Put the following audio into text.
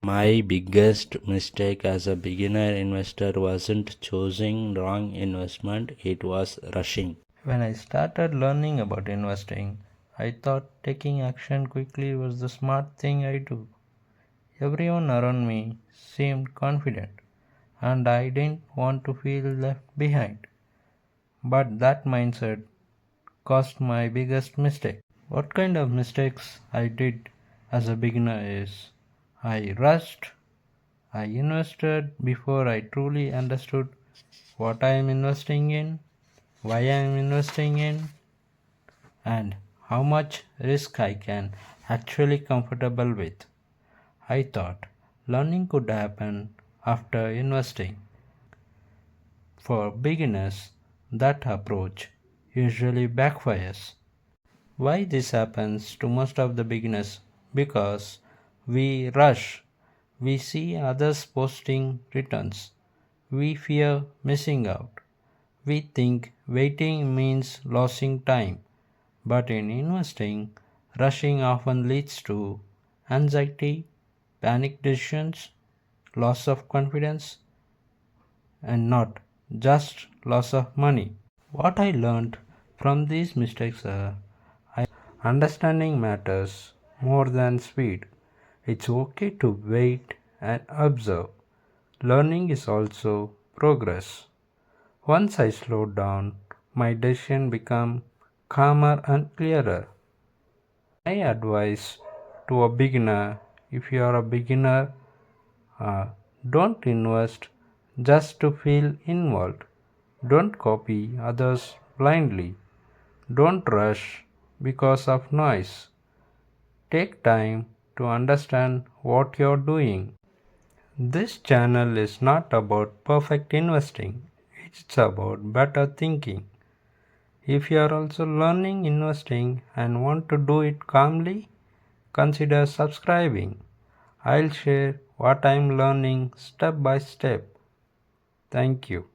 My biggest mistake as a beginner investor wasn't choosing wrong investment, it was rushing. When I started learning about investing, I thought taking action quickly was the smart thing I do. Everyone around me seemed confident, and I didn't want to feel left behind. But that mindset caused my biggest mistake. What kind of mistakes I did as a beginner is I rushed, I invested before I truly understood what I am investing in, why I am investing in, and how much risk I can actually comfortable with. I thought learning could happen after investing. For beginners, that approach usually backfires. Why this happens to most of the beginners? Because we rush, we see others posting returns, we fear missing out, we think waiting means losing time, but in investing, rushing often leads to anxiety, panic decisions, loss of confidence, and not just loss of money. What I learned from these mistakes are understanding matters more than speed. It's okay to wait and observe. Learning is also progress. Once I slowed down, my decision became calmer and clearer. My advice to a beginner, if you are a beginner, uh, don't invest just to feel involved. Don't copy others blindly. Don't rush because of noise. Take time to understand what you're doing. This channel is not about perfect investing, it's about better thinking. If you are also learning investing and want to do it calmly, consider subscribing. I'll share what I'm learning step by step. Thank you.